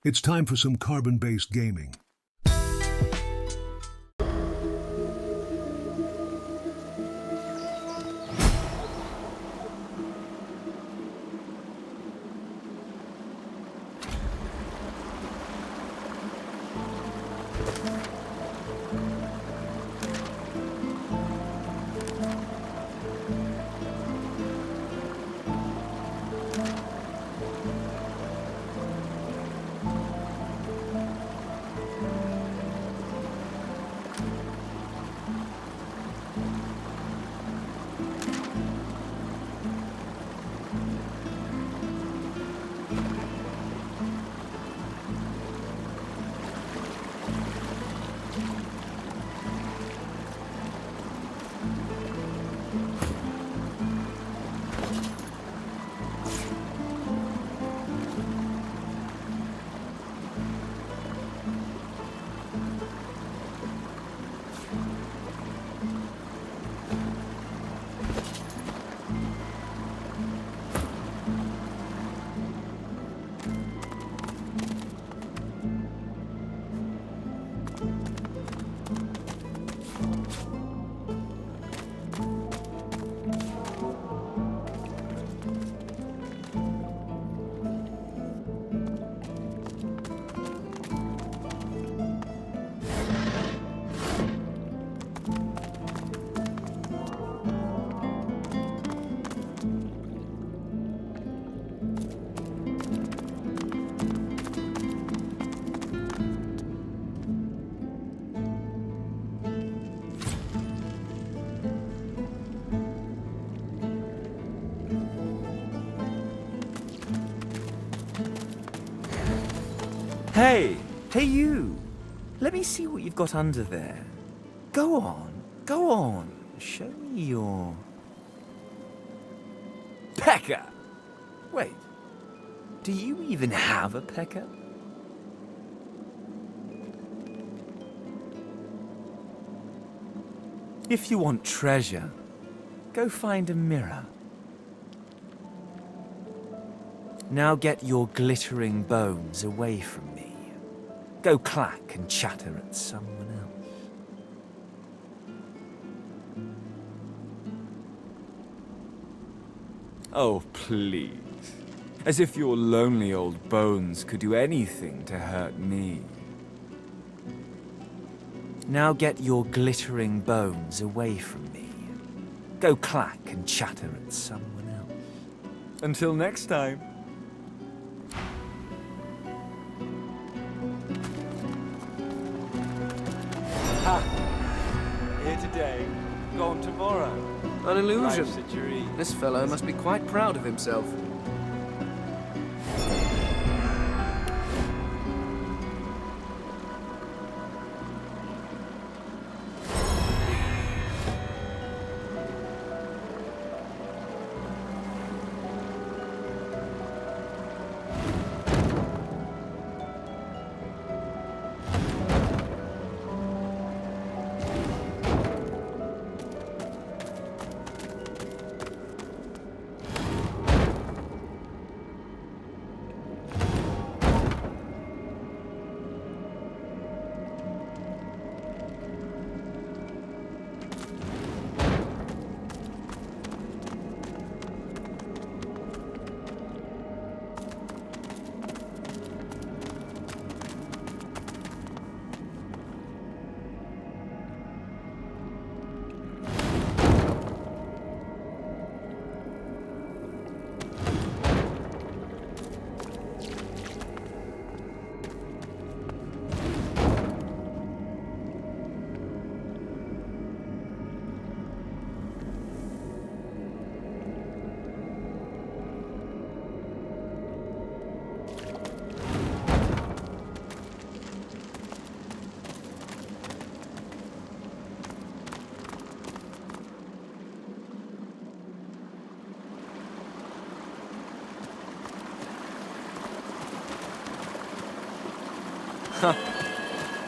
It's time for some carbon-based gaming. Hey! Hey you! Let me see what you've got under there. Go on, go on. Show me your... Pecker! Wait, do you even have a pecker? If you want treasure, go find a mirror. Now get your glittering bones away from me. Go clack and chatter at someone else. Oh, please. As if your lonely old bones could do anything to hurt me. Now get your glittering bones away from me. Go clack and chatter at someone else. Until next time. Here today, gone tomorrow. An illusion. Life's a dream. This fellow must be quite proud of himself.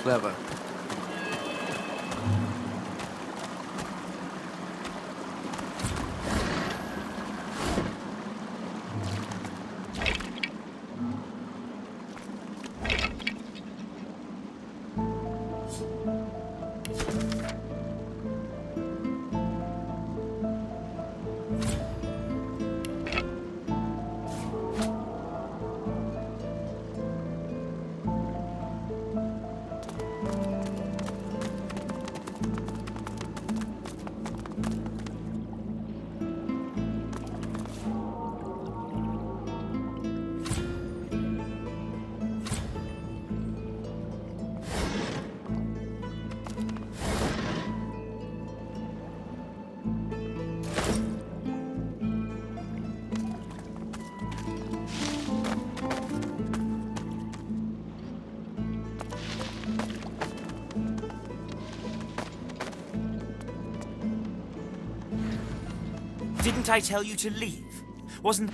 Clever. Didn't I tell you to leave? Wasn't...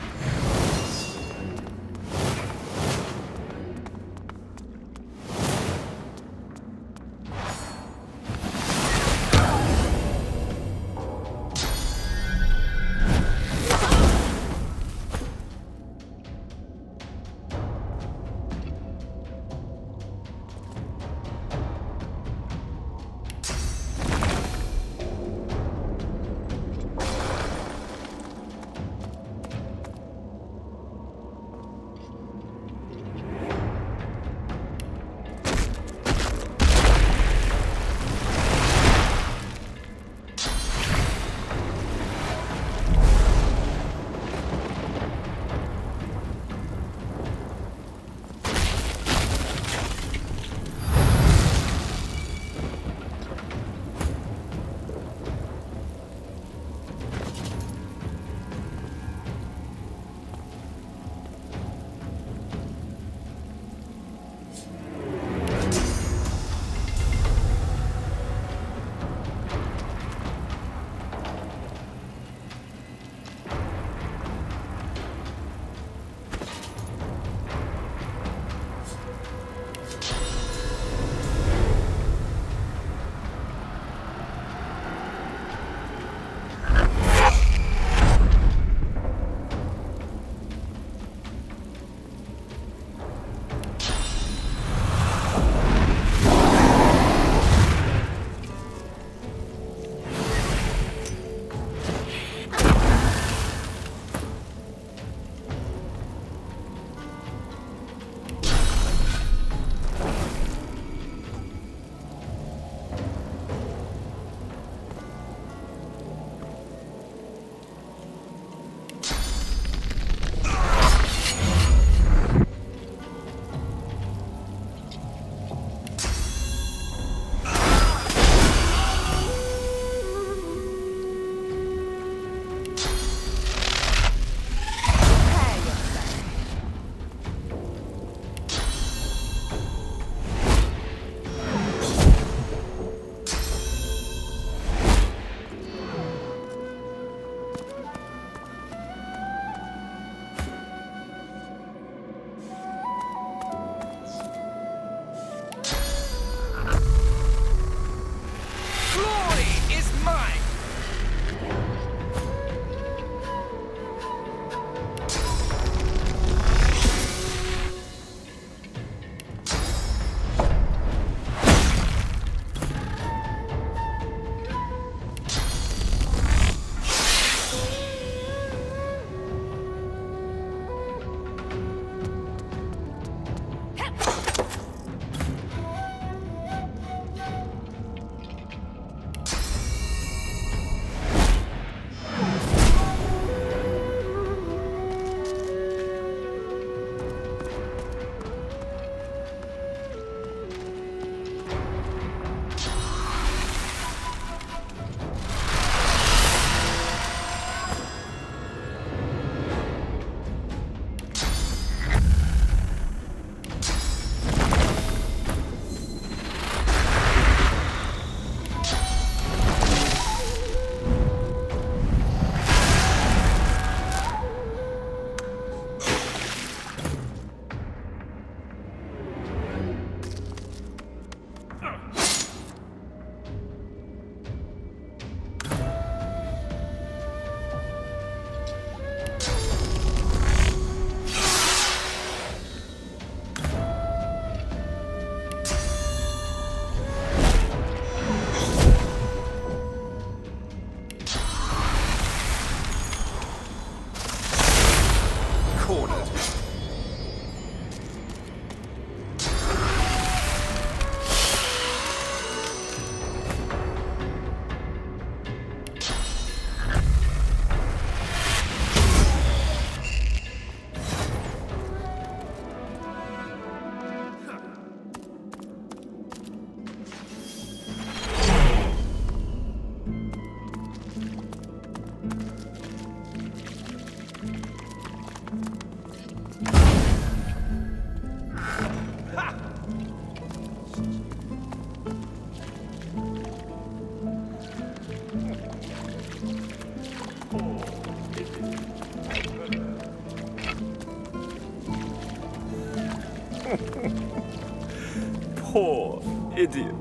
Poor idiot.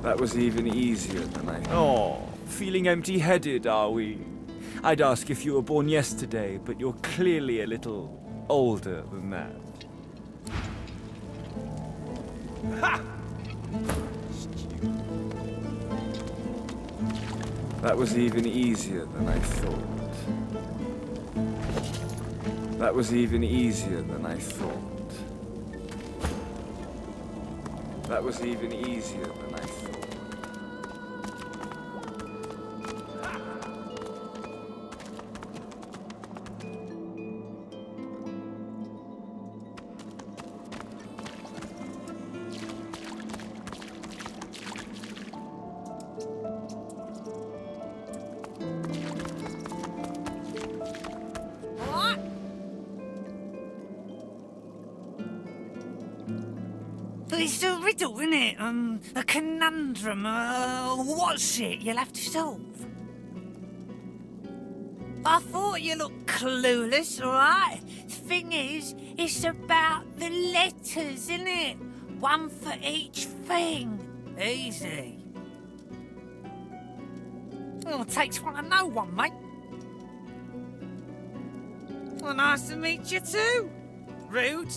That was even easier than I... Oh, feeling empty-headed, are we? I'd ask if you were born yesterday, but you're clearly a little older than that. Ha! That was even easier than I thought. That was even easier than I thought. That was even easier than I thought. It's a riddle, isn't it? A conundrum. What's it you'll have to solve? I thought you looked clueless, alright? Thing is, it's about the letters, isn't it? One for each thing. Easy. Well, it takes one to know one, mate. Well, nice to meet you too. Rude.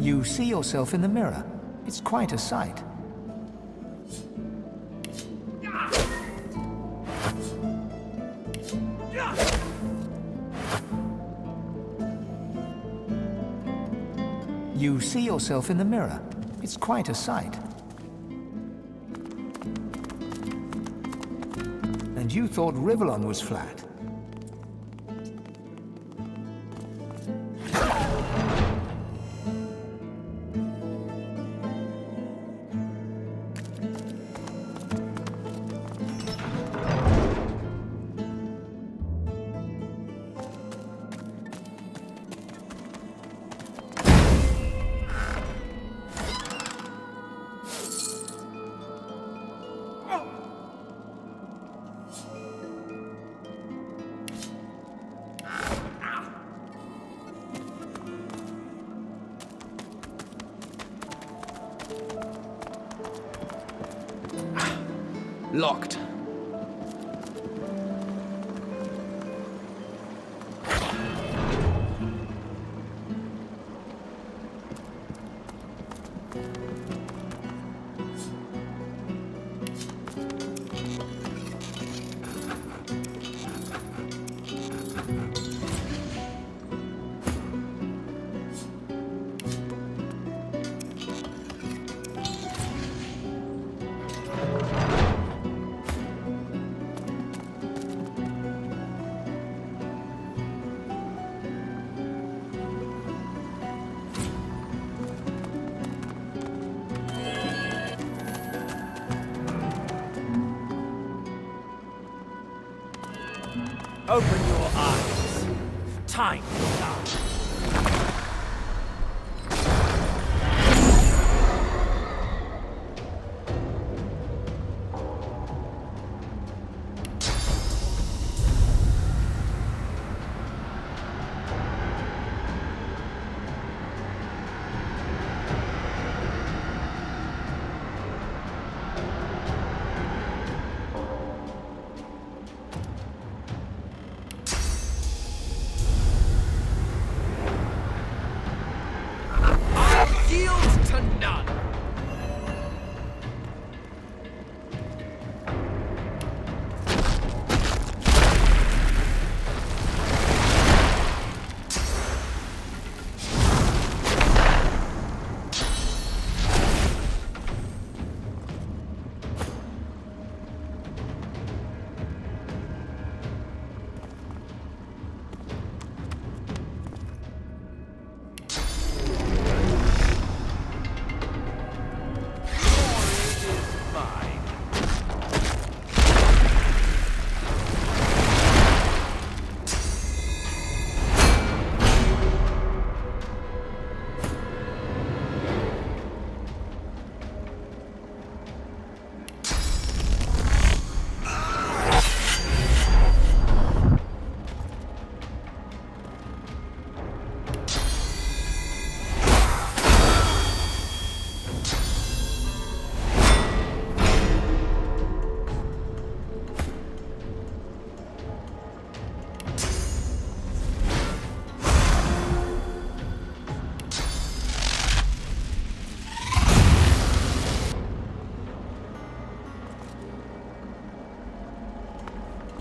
You see yourself in the mirror. It's quite a sight. You see yourself in the mirror. It's quite a sight. And you thought Rivellon was flat. Locked. Open your eyes. Time to die. Yield to none.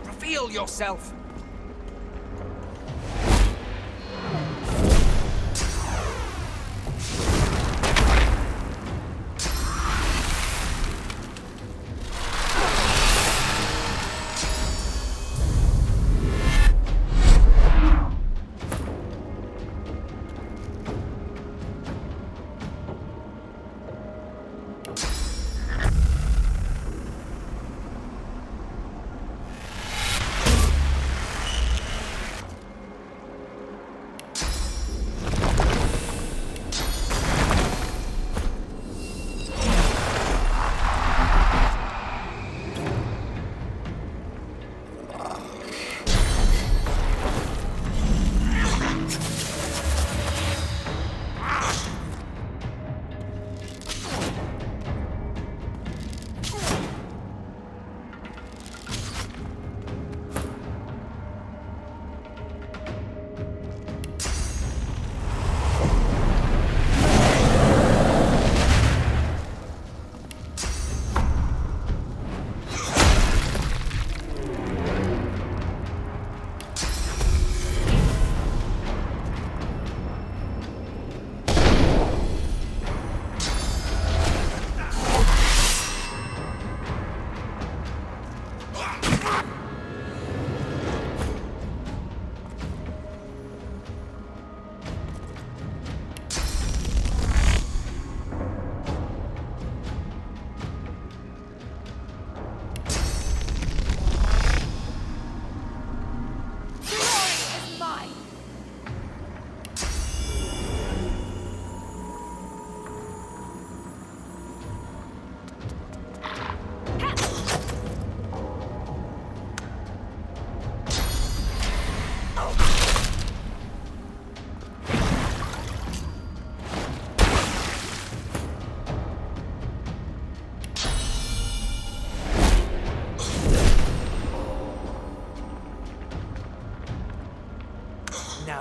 Reveal yourself.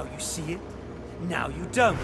Now you see it, now you don't.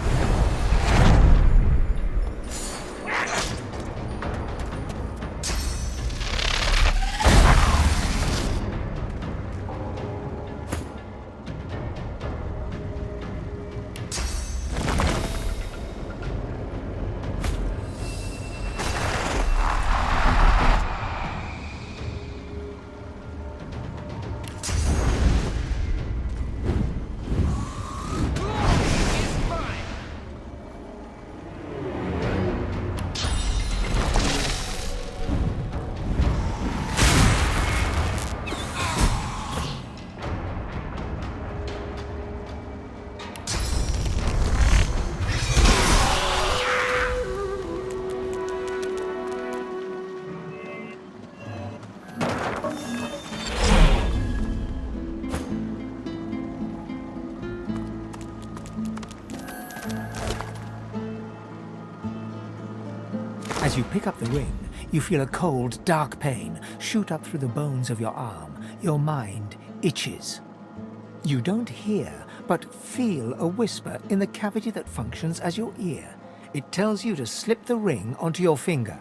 As you pick up the ring, you feel a cold, dark pain shoot up through the bones of your arm. Your mind itches. You don't hear, but feel a whisper in the cavity that functions as your ear. It tells you to slip the ring onto your finger.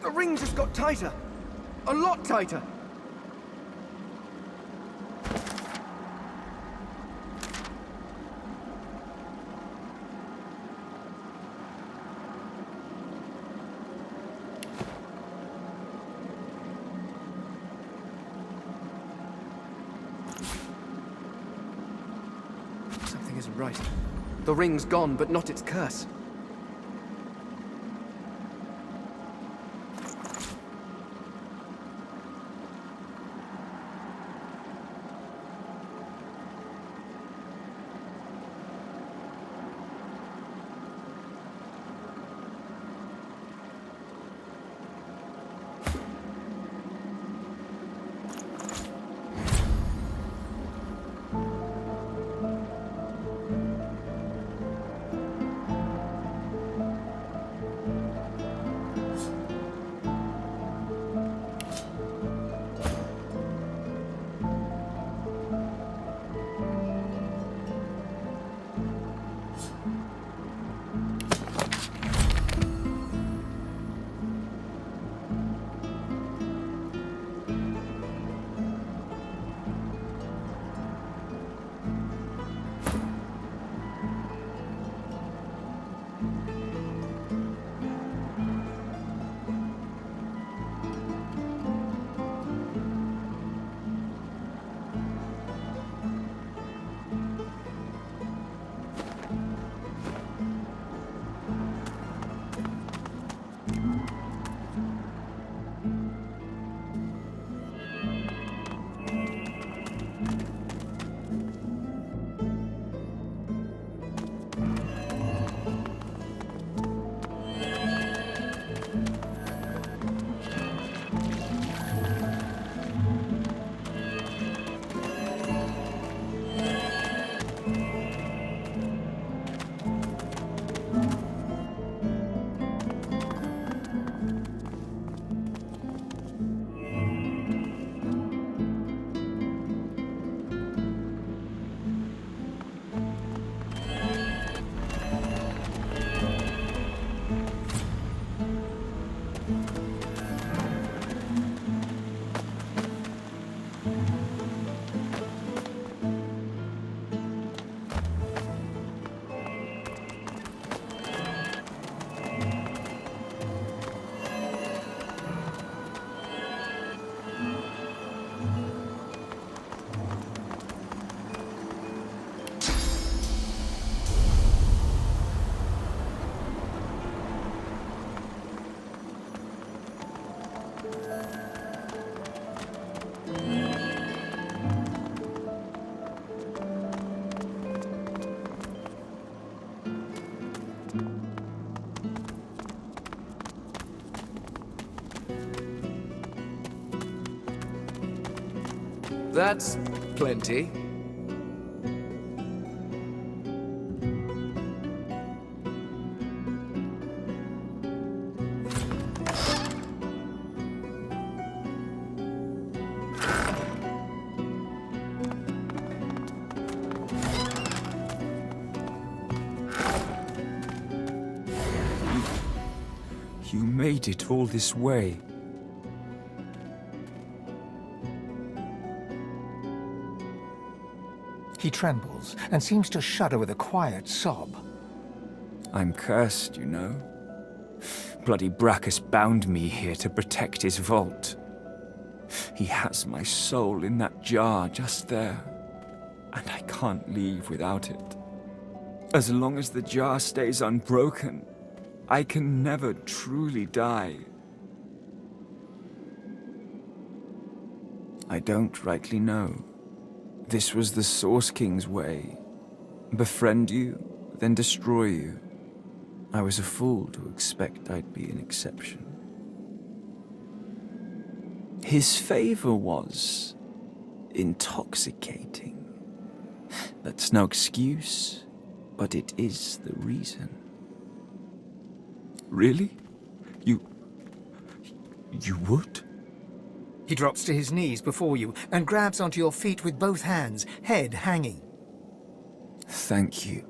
The ring just got tighter. A lot tighter. Something isn't right. The ring's gone, but not its curse. That's plenty. You made it all this way. He trembles and seems to shudder with a quiet sob. I'm cursed, you know. Bloody Braccus bound me here to protect his vault. He has my soul in that jar just there, and I can't leave without it. As long as the jar stays unbroken, I can never truly die. I don't rightly know. This was the Source King's way. Befriend you, then destroy you. I was a fool to expect I'd be an exception. His favor was intoxicating. That's no excuse, but it is the reason. Really? You would? He drops to his knees before you and grabs onto your feet with both hands, head hanging. Thank you.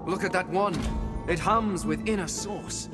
Look at that one. It hums with inner source.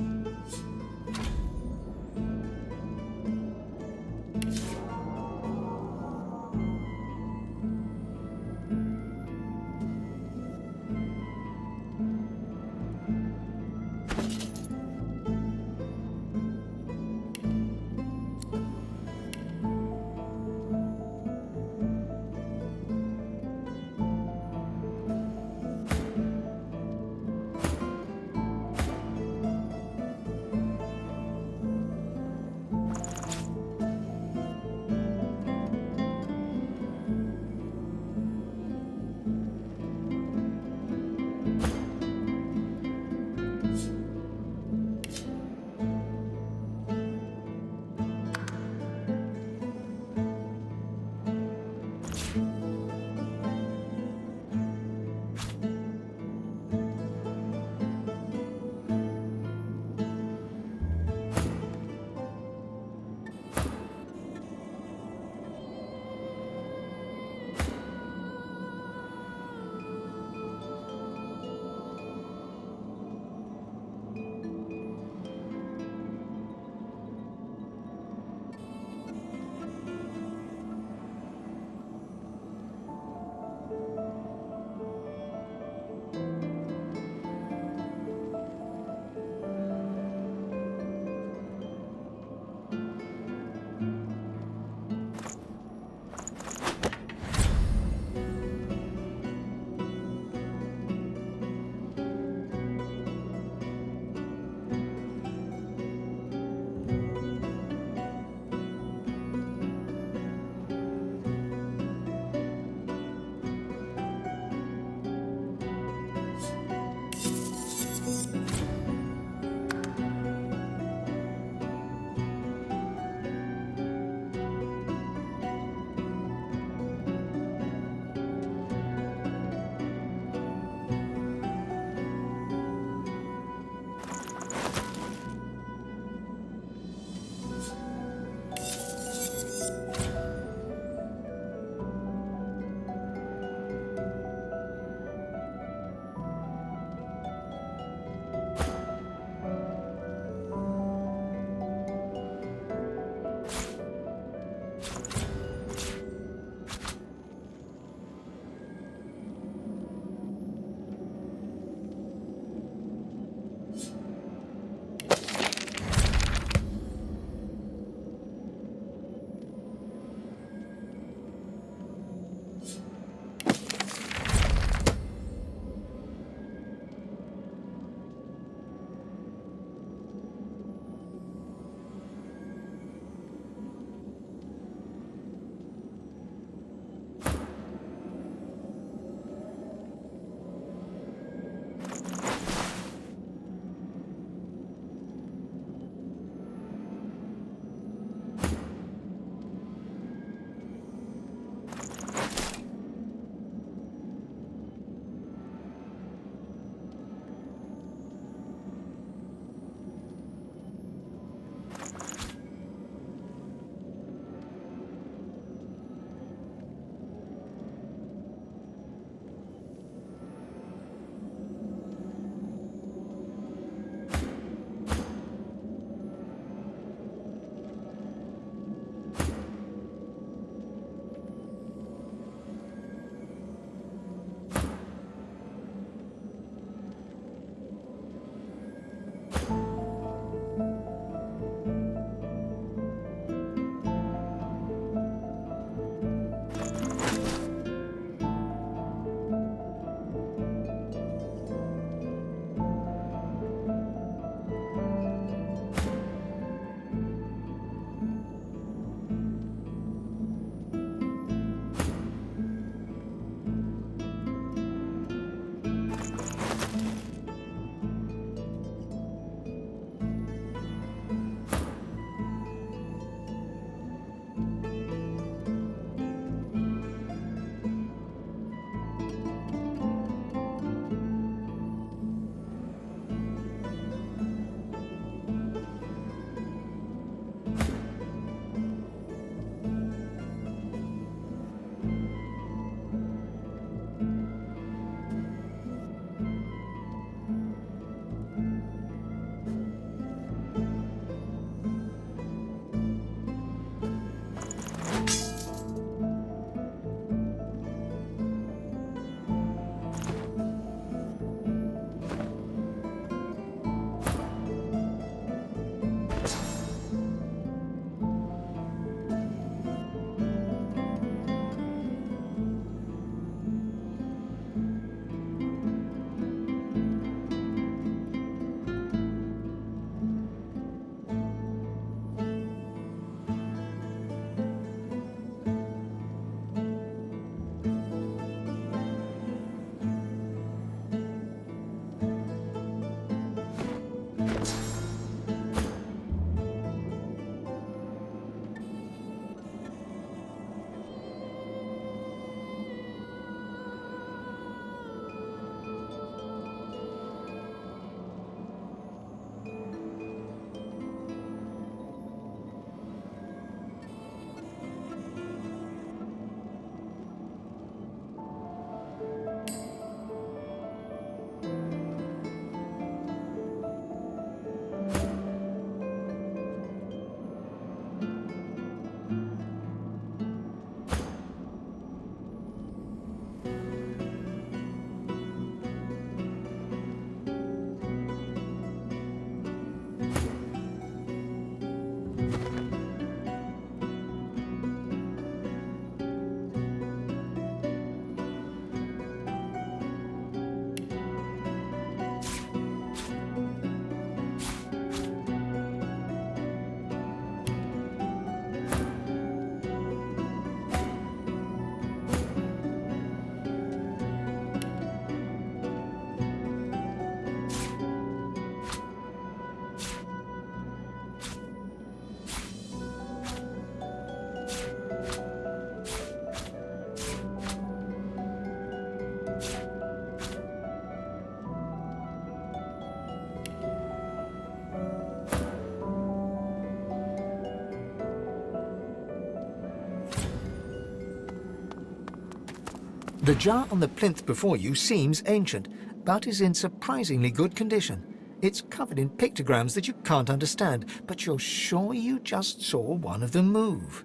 The jar on the plinth before you seems ancient, but is in surprisingly good condition. It's covered in pictograms that you can't understand, but you're sure you just saw one of them move.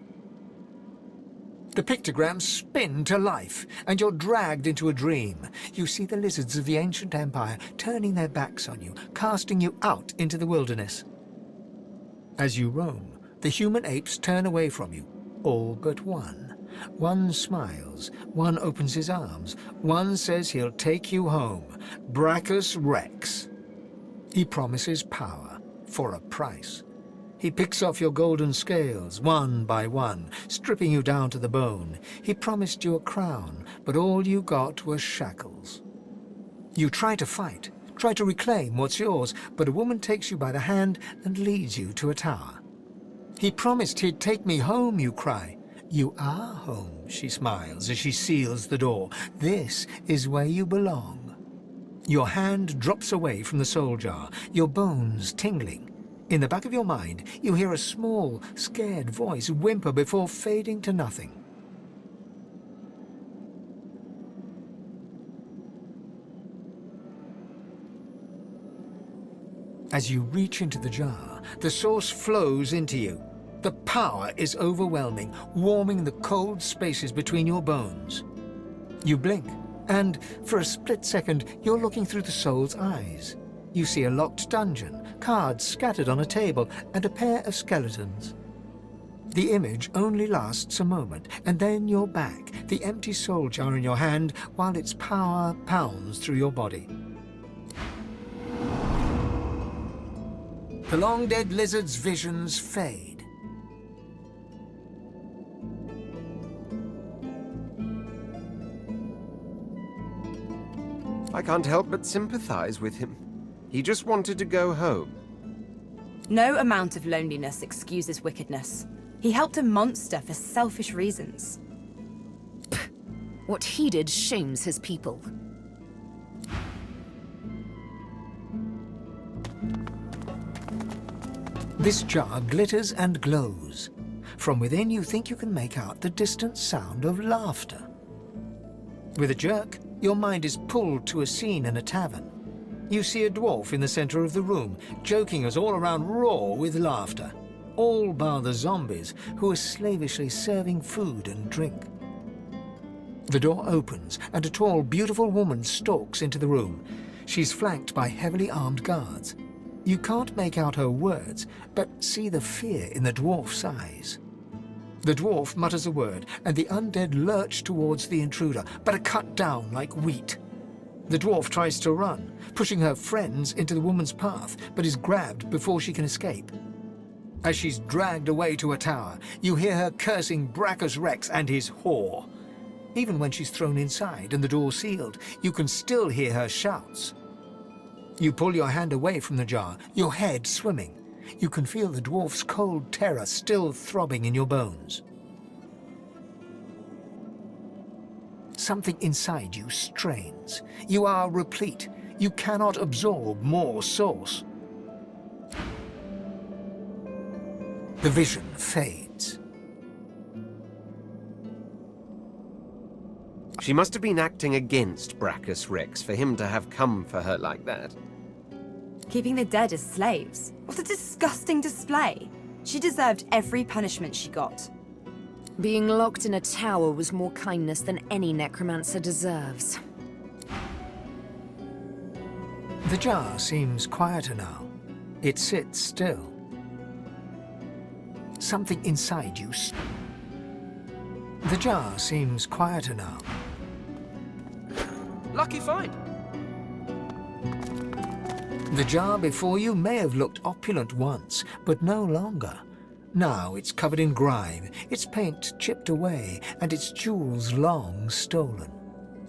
The pictograms spin to life, and you're dragged into a dream. You see the lizards of the ancient empire turning their backs on you, casting you out into the wilderness. As you roam, the human apes turn away from you, all but one. One smiles, one opens his arms, one says he'll take you home. Braccus Rex. He promises power for a price. He picks off your golden scales, one by one, stripping you down to the bone. He promised you a crown, but all you got was shackles. You try to fight, try to reclaim what's yours, but a woman takes you by the hand and leads you to a tower. He promised he'd take me home, you cry. You are home, she smiles as she seals the door. This is where you belong. Your hand drops away from the soul jar, your bones tingling. In the back of your mind, you hear a small, scared voice whimper before fading to nothing. As you reach into the jar, the source flows into you. The power is overwhelming, warming the cold spaces between your bones. You blink, and for a split second, you're looking through the soul's eyes. You see a locked dungeon, cards scattered on a table, and a pair of skeletons. The image only lasts a moment, and then you're back, the empty soul jar in your hand, while its power pounds through your body. The long-dead lizard's visions fade. I can't help but sympathize with him. He just wanted to go home. No amount of loneliness excuses wickedness. He helped a monster for selfish reasons. What he did shames his people. This jar glitters and glows. From within, you think you can make out the distant sound of laughter. With a jerk, your mind is pulled to a scene in a tavern. You see a dwarf in the center of the room, joking us all around roar with laughter. All bar the zombies, who are slavishly serving food and drink. The door opens, and a tall, beautiful woman stalks into the room. She's flanked by heavily armed guards. You can't make out her words, but see the fear in the dwarf's eyes. The dwarf mutters a word, and the undead lurch towards the intruder, but are cut down like wheat. The dwarf tries to run, pushing her friends into the woman's path, but is grabbed before she can escape. As she's dragged away to a tower, you hear her cursing Braccus Rex and his whore. Even when she's thrown inside and the door sealed, you can still hear her shouts. You pull your hand away from the jar, your head swimming. You can feel the dwarf's cold terror still throbbing in your bones. Something inside you strains. You are replete. You cannot absorb more source. The vision fades. She must have been acting against Braccus Rex for him to have come for her like that. Keeping the dead as slaves? What a disgusting display! She deserved every punishment she got. Being locked in a tower was more kindness than any necromancer deserves. The jar seems quieter now. It sits still. Something inside you. The jar seems quieter now. Lucky find. The jar before you may have looked opulent once, but no longer. Now it's covered in grime, its paint chipped away, and its jewels long stolen.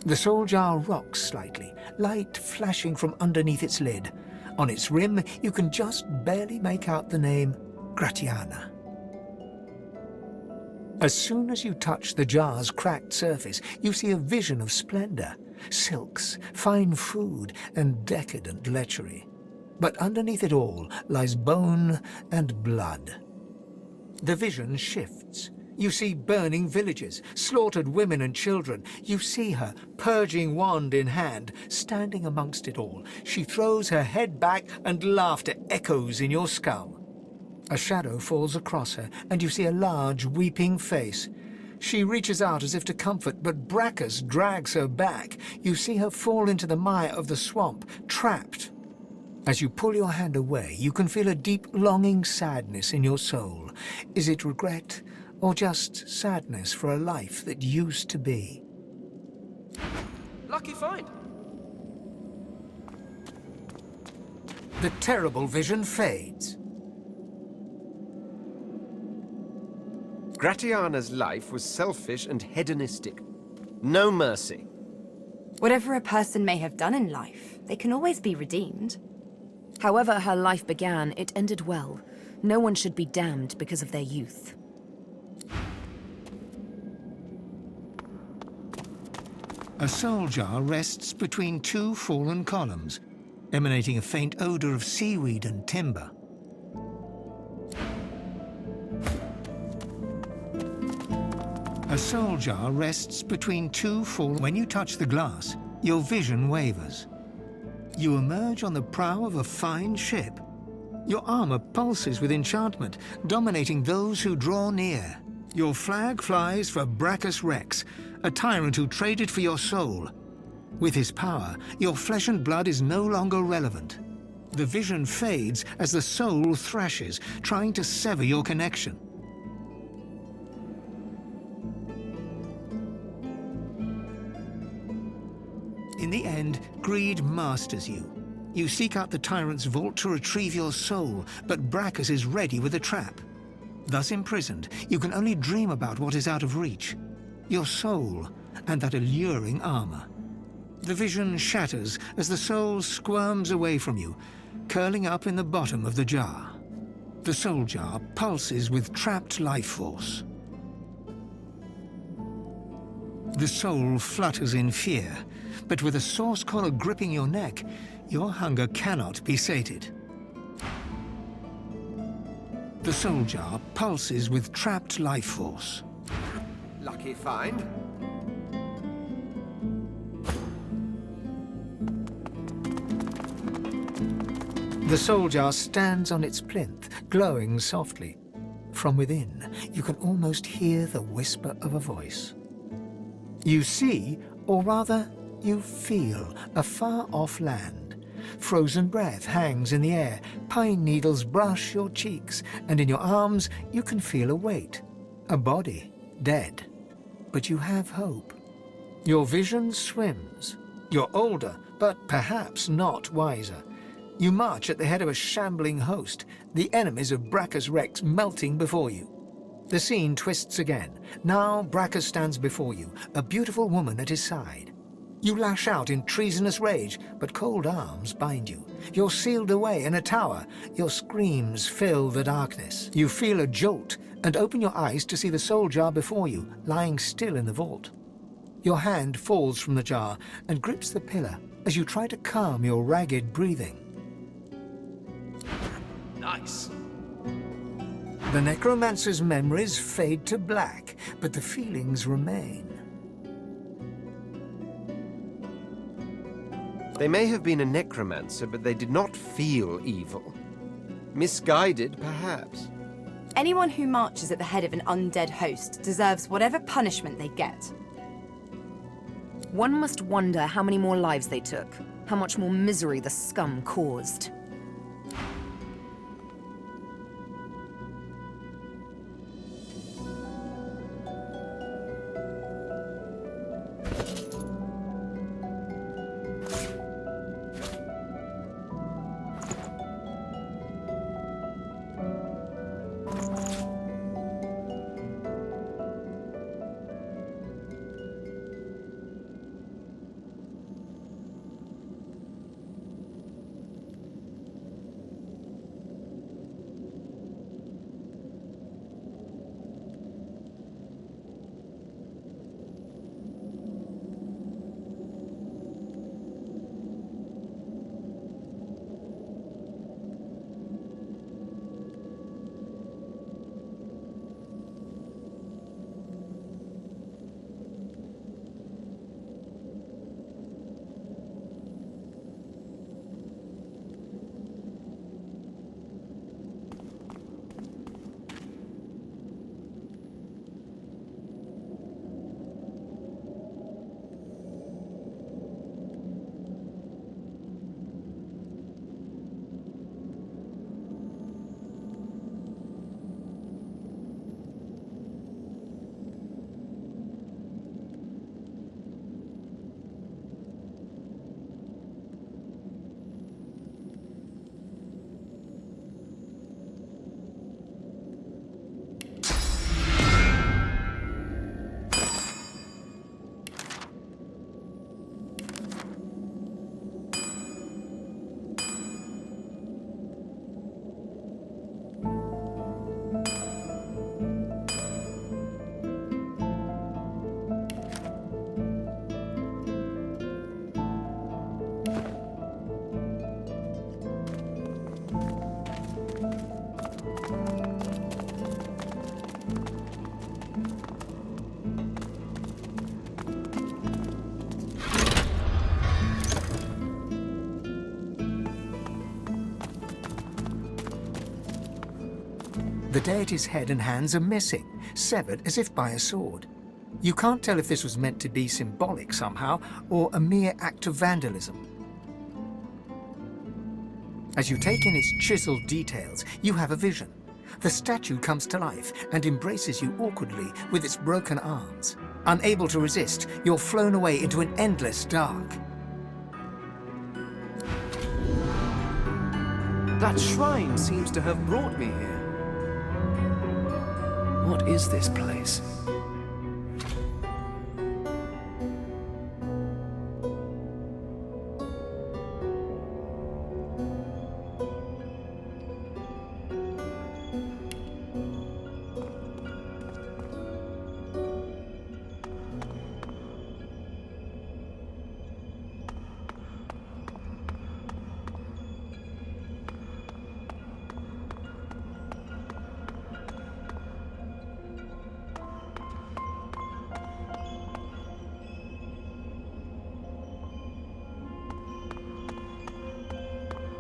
The soul jar rocks slightly, light flashing from underneath its lid. On its rim, you can just barely make out the name Gratiana. As soon as you touch the jar's cracked surface, you see a vision of splendor, silks, fine food, and decadent lechery. But underneath it all lies bone and blood. The vision shifts. You see burning villages, slaughtered women and children. You see her, purging wand in hand, standing amongst it all. She throws her head back and laughter echoes in your skull. A shadow falls across her, and you see a large, weeping face. She reaches out as if to comfort, but Braccus drags her back. You see her fall into the mire of the swamp, trapped. As you pull your hand away, you can feel a deep, longing sadness in your soul. Is it regret, or just sadness for a life that used to be? Lucky find. The terrible vision fades. Gratiana's life was selfish and hedonistic. No mercy. Whatever a person may have done in life, they can always be redeemed. However her life began, it ended well. No one should be damned because of their youth. A soul jar rests between two fallen columns, emanating a faint odor of seaweed and timber. A soul jar rests between two fallen... When you touch the glass, your vision wavers. You emerge on the prow of a fine ship. Your armor pulses with enchantment, dominating those who draw near. Your flag flies for Braccus Rex, a tyrant who traded for your soul. With his power, your flesh and blood is no longer relevant. The vision fades as the soul thrashes, trying to sever your connection. In the end, greed masters you. You seek out the tyrant's vault to retrieve your soul, but Braccus is ready with a trap. Thus imprisoned, you can only dream about what is out of reach. Your soul and that alluring armor. The vision shatters as the soul squirms away from you, curling up in the bottom of the jar. The soul jar pulses with trapped life force. The soul flutters in fear, but with a source collar gripping your neck, your hunger cannot be sated. The soul jar pulses with trapped life force. Lucky find. The soul jar stands on its plinth, glowing softly. From within, you can almost hear the whisper of a voice. You see, or rather, you feel, a far-off land. Frozen breath hangs in the air, pine needles brush your cheeks, and in your arms you can feel a weight. A body, dead. But you have hope. Your vision swims. You're older, but perhaps not wiser. You march at the head of a shambling host, the enemies of Braccus Rex melting before you. The scene twists again. Now Braccus stands before you, a beautiful woman at his side. You lash out in treasonous rage, but cold arms bind you. You're sealed away in a tower. Your screams fill the darkness. You feel a jolt and open your eyes to see the soul jar before you, lying still in the vault. Your hand falls from the jar and grips the pillar as you try to calm your ragged breathing. Nice. The necromancer's memories fade to black, but the feelings remain. They may have been a necromancer, but they did not feel evil. Misguided, perhaps. Anyone who marches at the head of an undead host deserves whatever punishment they get. One must wonder how many more lives they took, how much more misery the scum caused. The deity's head and hands are missing, severed as if by a sword. You can't tell if this was meant to be symbolic somehow, or a mere act of vandalism. As you take in its chiseled details, you have a vision. The statue comes to life and embraces you awkwardly with its broken arms. Unable to resist, you're flown away into an endless dark. That shrine seems to have brought me here. What is this place?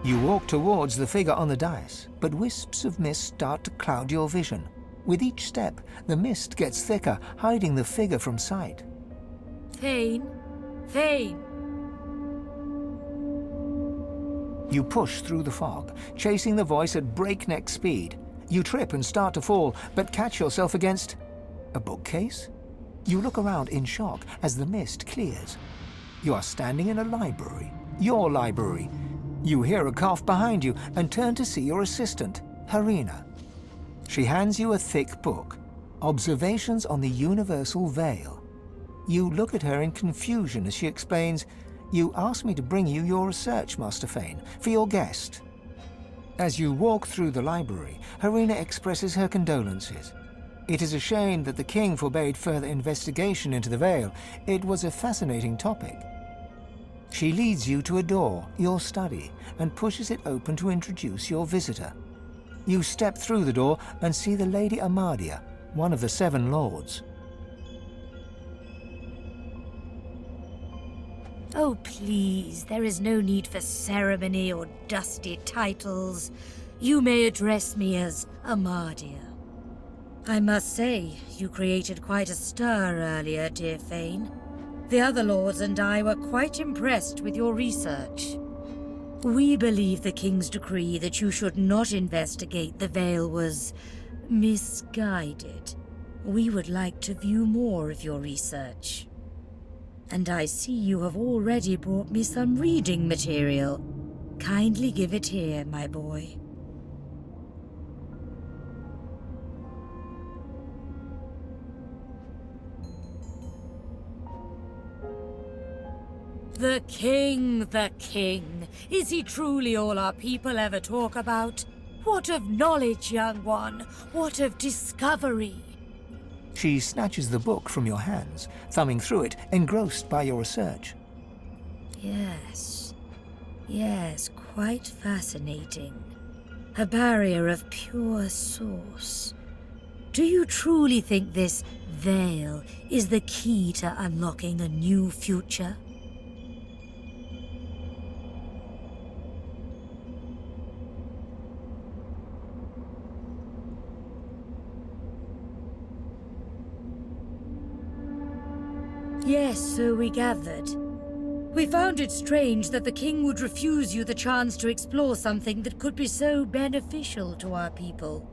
You walk towards the figure on the dais, but wisps of mist start to cloud your vision. With each step, the mist gets thicker, hiding the figure from sight. Fane? Fane! You push through the fog, chasing the voice at breakneck speed. You trip and start to fall, but catch yourself against a bookcase? You look around in shock as the mist clears. You are standing in a library. Your library. You hear a cough behind you and turn to see your assistant, Harina. She hands you a thick book, Observations on the Universal Veil. You look at her in confusion as she explains, "You asked me to bring you your research, Master Fane, for your guest." As you walk through the library, Harina expresses her condolences. It is a shame that the king forbade further investigation into the veil. It was a fascinating topic. She leads you to a door, your study, and pushes it open to introduce your visitor. You step through the door and see the Lady Amadia, one of the 7 lords. Oh, please, there is no need for ceremony or dusty titles. You may address me as Amadia. I must say, you created quite a stir earlier, dear Fane. The other lords and I were quite impressed with your research. We believe the king's decree that you should not investigate the veil was misguided. We would like to view more of your research. And I see you have already brought me some reading material. Kindly give it here, my boy. The king, the king. Is he truly all our people ever talk about? What of knowledge, young one? What of discovery? She snatches the book from your hands, thumbing through it, engrossed by your research. Yes, quite fascinating. A barrier of pure source. Do you truly think this veil is the key to unlocking a new future? Yes, so we gathered. We found it strange that the king would refuse you the chance to explore something that could be so beneficial to our people.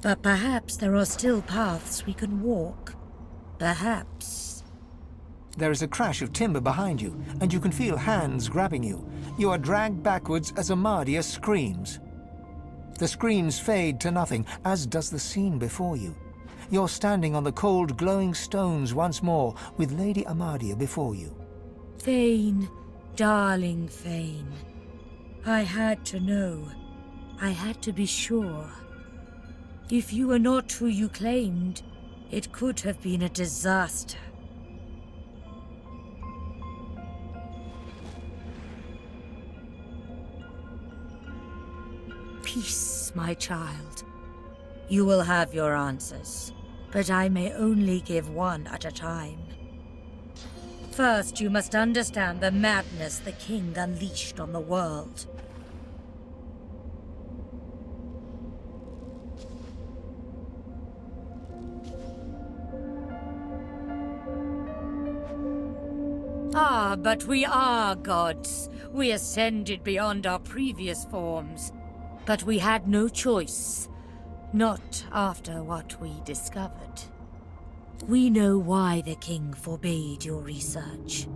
But perhaps there are still paths we can walk. Perhaps. There is a crash of timber behind you, and you can feel hands grabbing you. You are dragged backwards as Amadia screams. The screams fade to nothing, as does the scene before you. You're standing on the cold, glowing stones once more, with Lady Amadia before you. Fane, darling Fane. I had to know. I had to be sure. If you were not who you claimed, it could have been a disaster. Peace, my child. You will have your answers, but I may only give one at a time. First, you must understand the madness the king unleashed on the world. Ah, but we are gods. We ascended beyond our previous forms. But we had no choice. Not after what we discovered. We know why the king forbade your research.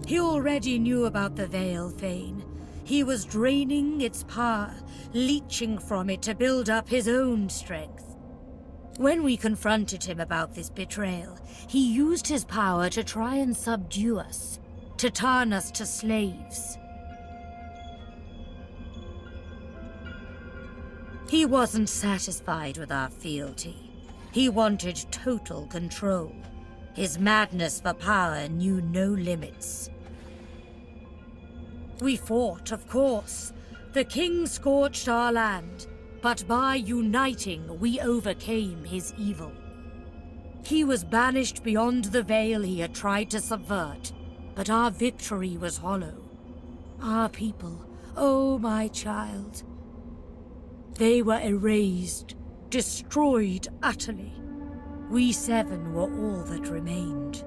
He already knew about the Veil, Fane. He was draining its power, leeching from it to build up his own strength. When we confronted him about this betrayal, he used his power to try and subdue us, to turn us to slaves. He wasn't satisfied with our fealty. He wanted total control. His madness for power knew no limits. We fought, of course. The king scorched our land, but by uniting, we overcame his evil. He was banished beyond the veil he had tried to subvert, but our victory was hollow. Our people, oh my child, they were erased, destroyed utterly. We seven were all that remained.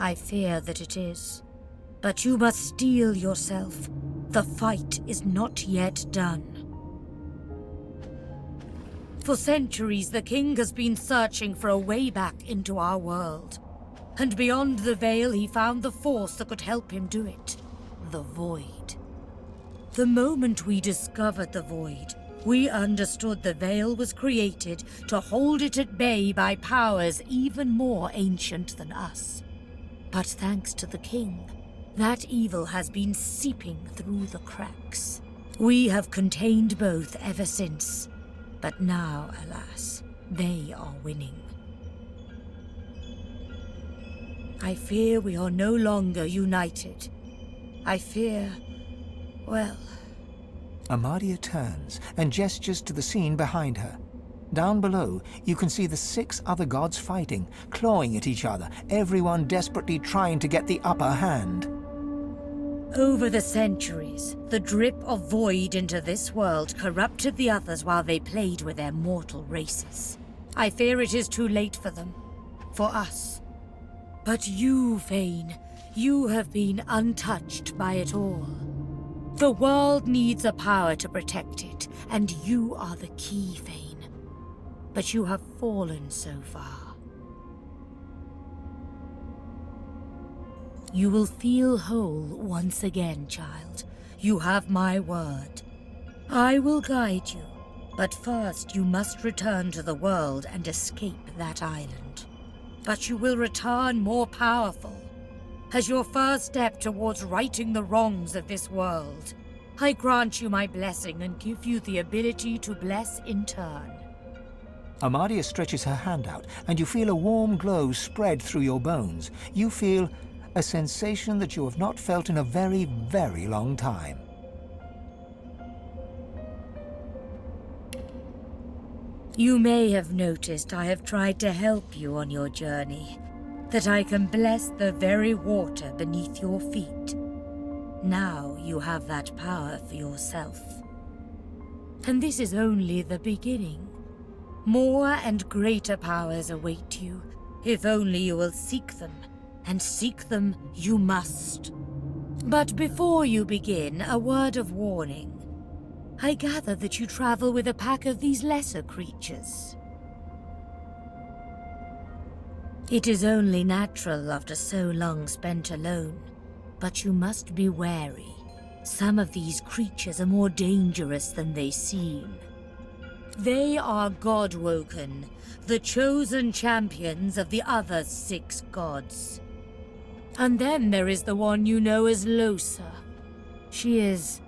I fear that it is. But you must steel yourself. The fight is not yet done. For centuries, the king has been searching for a way back into our world. And beyond the veil, he found the force that could help him do it. The Void. The moment we discovered the Void, we understood the veil was created to hold it at bay by powers even more ancient than us. But thanks to the king, that evil has been seeping through the cracks. We have contained both ever since. But now, alas, they are winning. I fear we are no longer united. I fear, well... Amadia turns and gestures to the scene behind her. Down below, you can see the 6 other gods fighting, clawing at each other, everyone desperately trying to get the upper hand. Over the centuries, the drip of void into this world corrupted the others while they played with their mortal races. I fear it is too late for them. For us. But you, Fane, you have been untouched by it all. The world needs a power to protect it, and you are the key, Fane. But you have fallen so far. You will feel whole once again, child. You have my word. I will guide you, but first you must return to the world and escape that island. But you will return more powerful. As your first step towards righting the wrongs of this world, I grant you my blessing and give you the ability to bless in turn. Amadia stretches her hand out, and you feel a warm glow spread through your bones. You feel a sensation that you have not felt in a very, very long time. You may have noticed I have tried to help you on your journey, that I can bless the very water beneath your feet. Now you have that power for yourself. And this is only the beginning. More and greater powers await you, if only you will seek them, and seek them you must. But before you begin, a word of warning. I gather that you travel with a pack of these lesser creatures. It is only natural after so long spent alone, but you must be wary. Some of these creatures are more dangerous than they seem. They are God-woken, the chosen champions of the other 6 gods. And then there is the one you know as Lohse. She is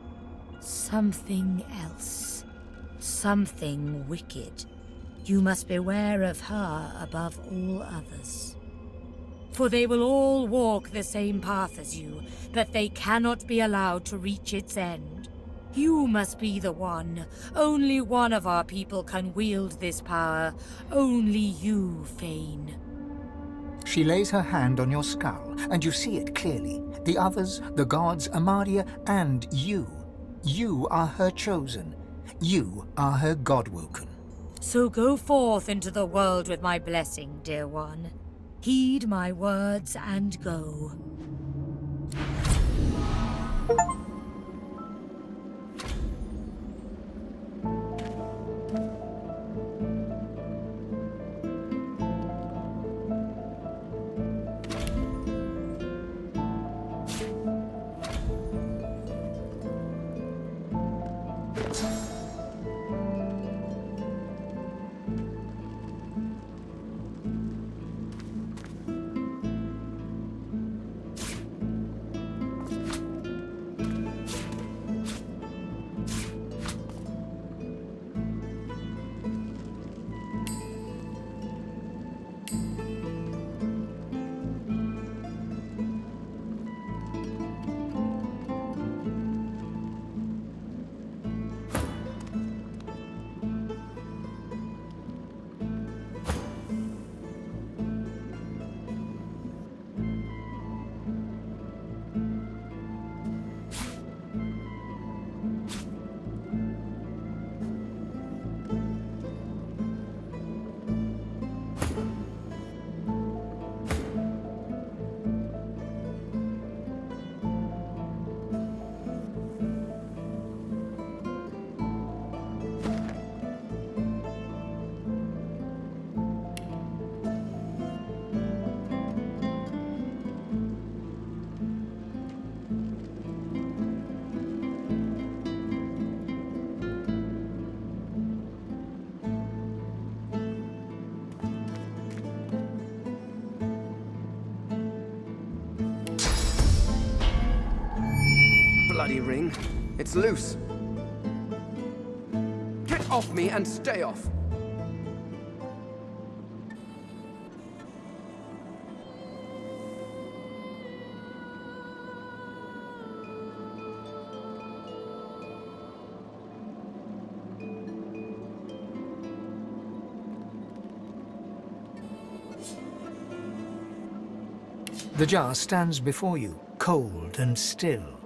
something else. Something wicked. You must beware of her above all others. For they will all walk the same path as you, but they cannot be allowed to reach its end. You must be the one. Only one of our people can wield this power. Only you, Fane. She lays her hand on your skull, and you see it clearly. The others, the gods, Amadia, and you. You are her chosen. You are her godwoken. So go forth into the world with my blessing, dear one. Heed my words and go. Bloody ring. It's loose. Get off me and stay off. The jar stands before you, cold and still.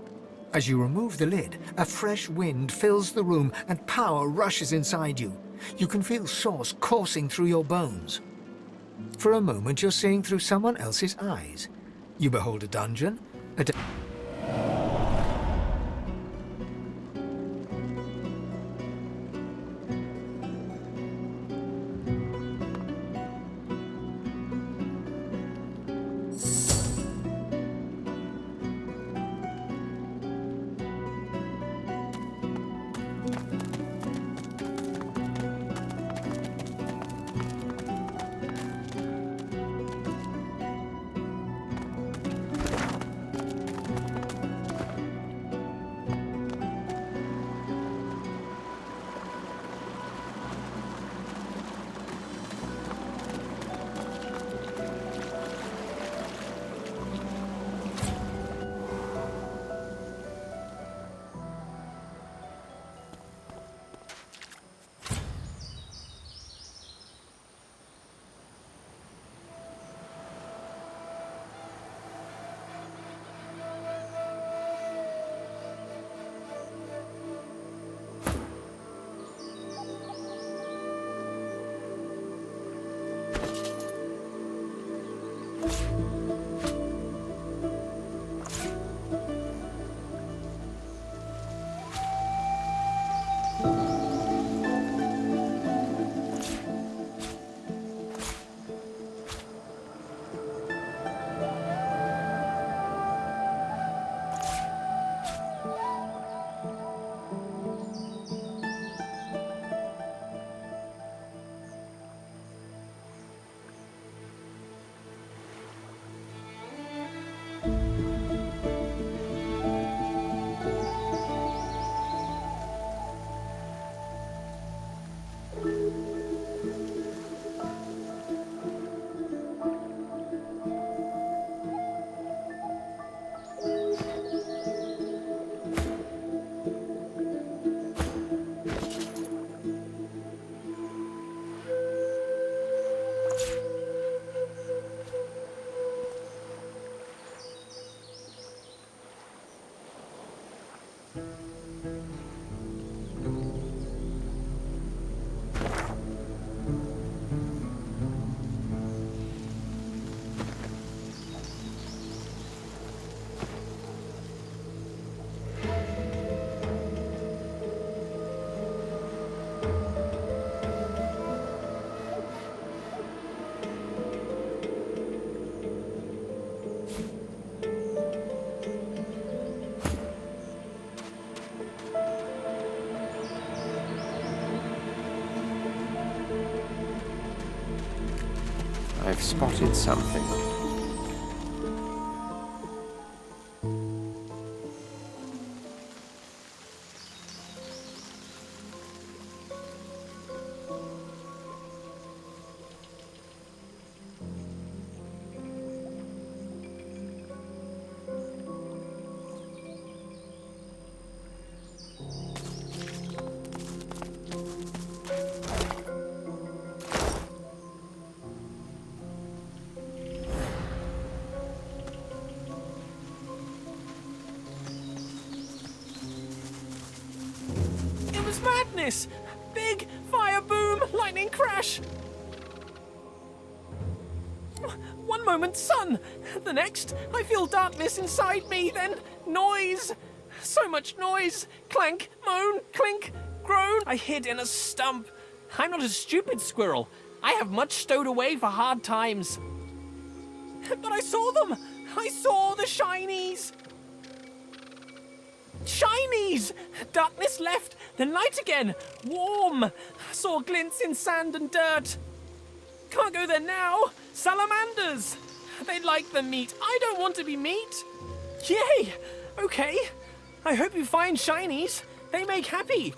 As you remove the lid, a fresh wind fills the room and power rushes inside you. You can feel source coursing through your bones. For a moment, you're seeing through someone else's eyes. You behold a dungeon, I've spotted something. Madness! Big fire boom, lightning crash. One moment, sun. The next, I feel darkness inside me. Then noise. So much noise. Clank, moan, clink, groan. I hid in a stump. I'm not a stupid squirrel. I have much stowed away for hard times. But I saw them. I saw the shinies. Shinies! Darkness left, then light again. Warm. Saw glints in sand and dirt. Can't go there now. Salamanders. They like the meat. I don't want to be meat. Yay! Okay. I hope you find shinies. They make happy.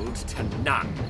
yield to none.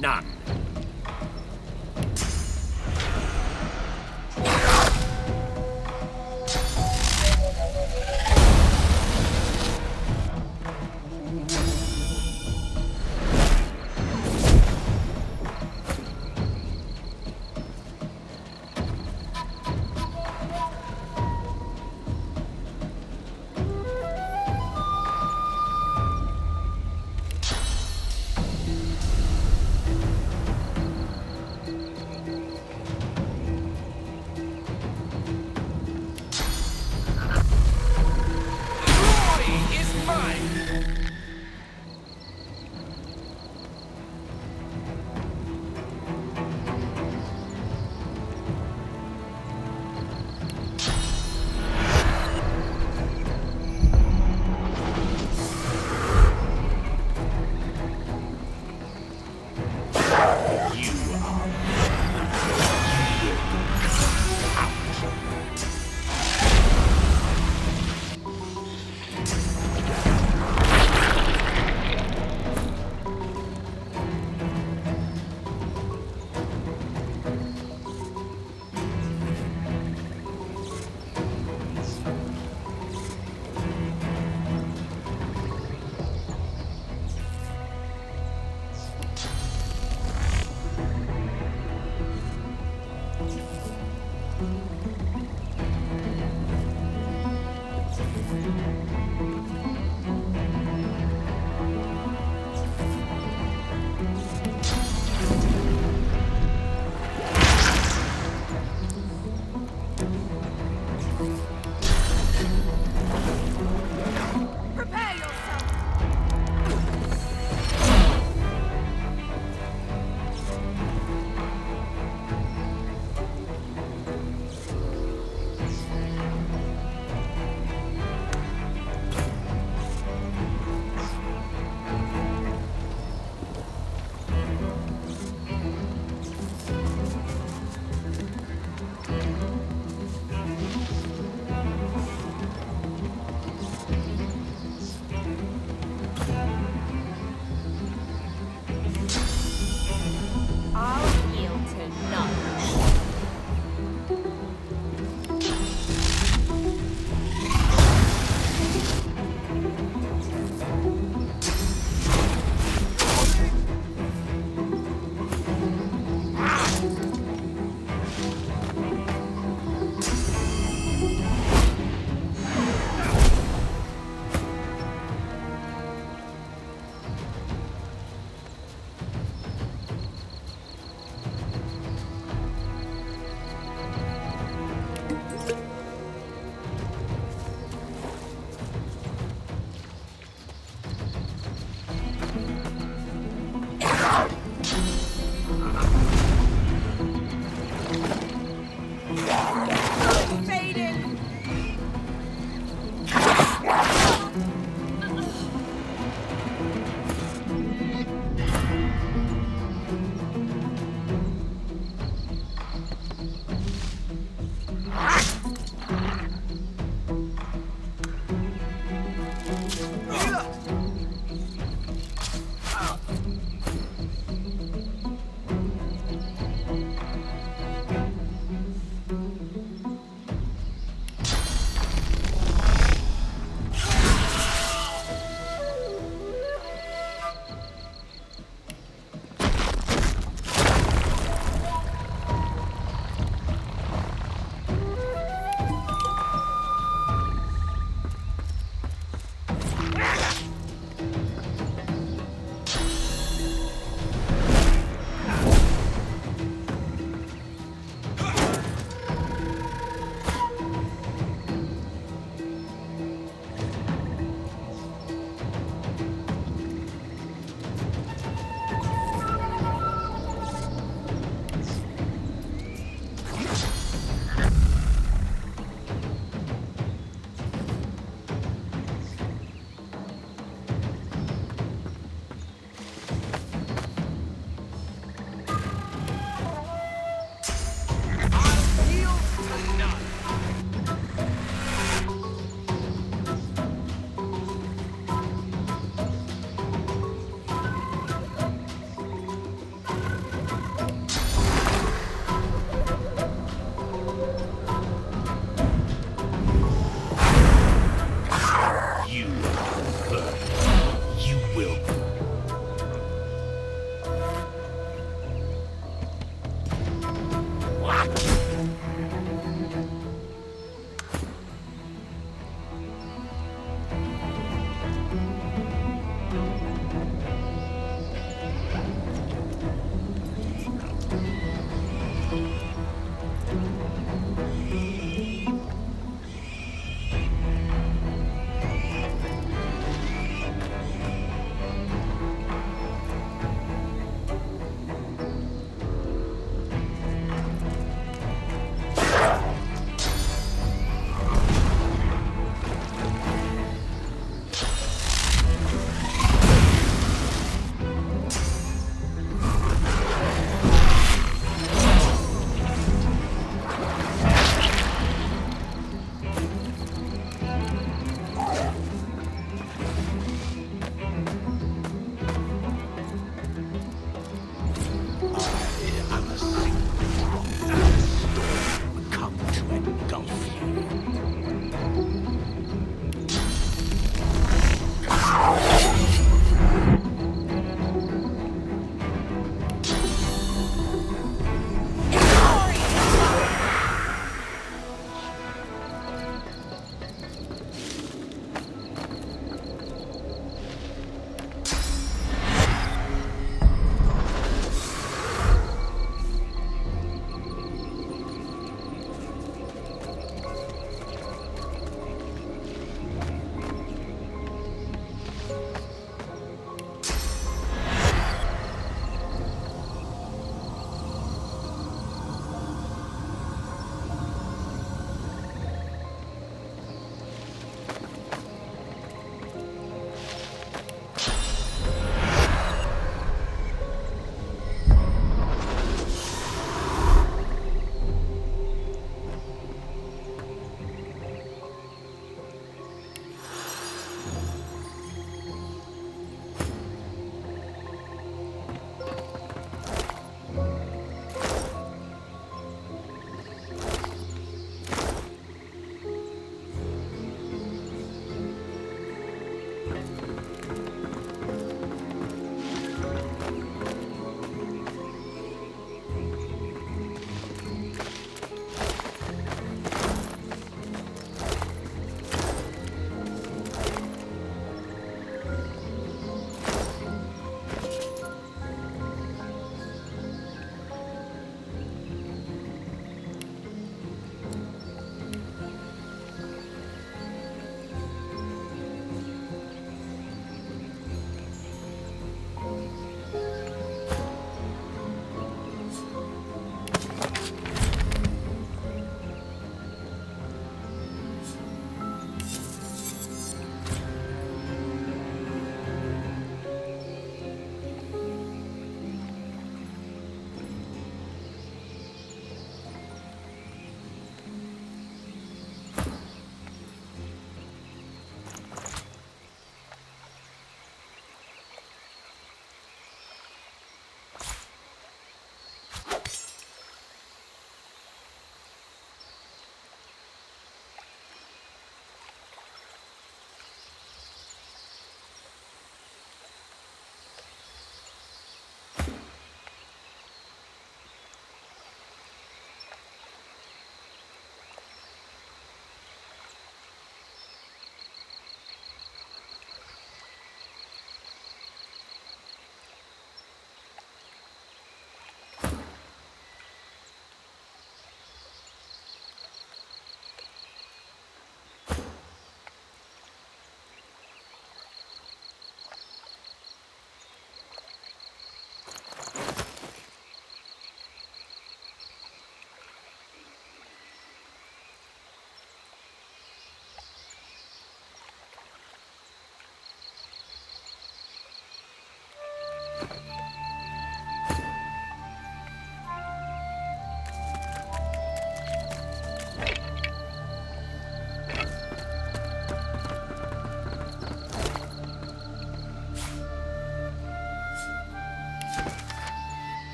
None.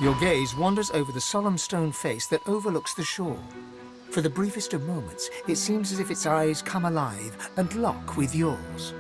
Your gaze wanders over the solemn stone face that overlooks the shore. For the briefest of moments, it seems as if its eyes come alive and lock with yours.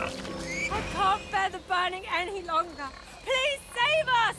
I can't bear the burning any longer. Please save us!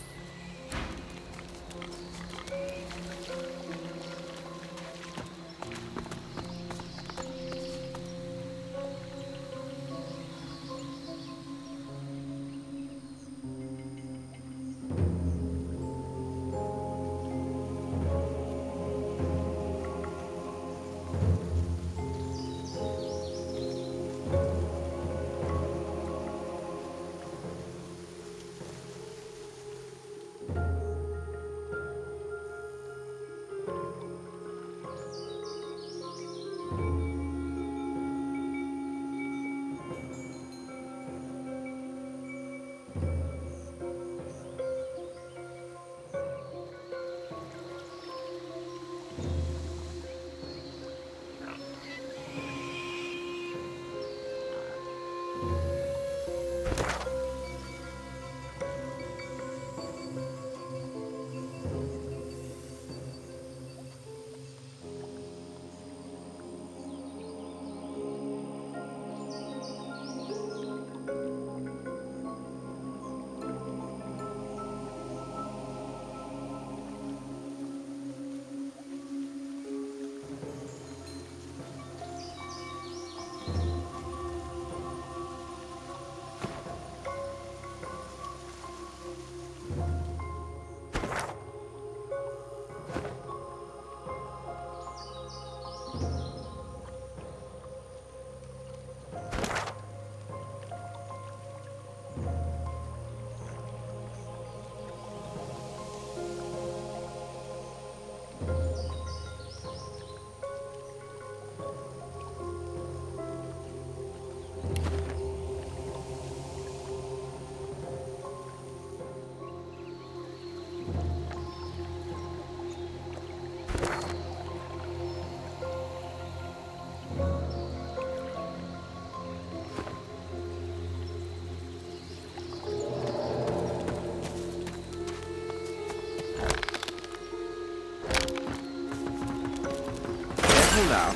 Now,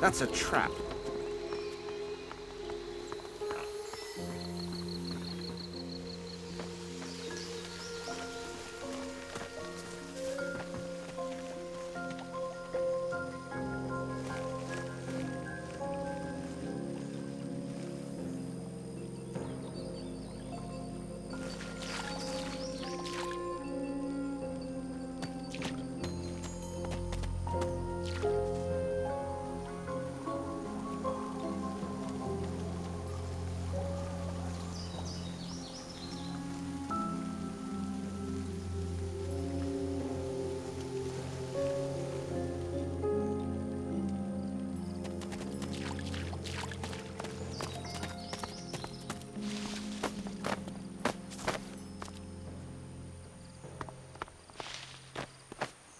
that's a trap.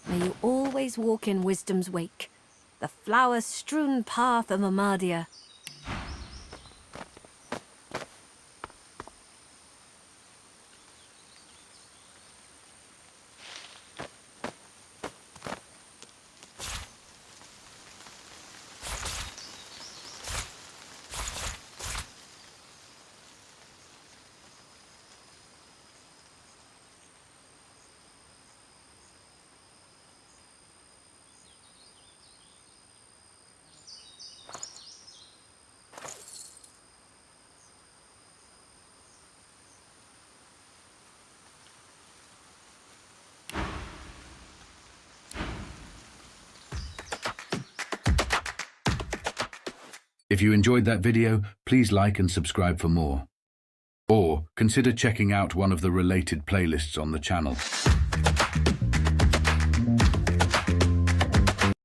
May you always walk in wisdom's wake, the flower-strewn path of Amadia. If you enjoyed that video, please like and subscribe for more. Or consider checking out one of the related playlists on the channel.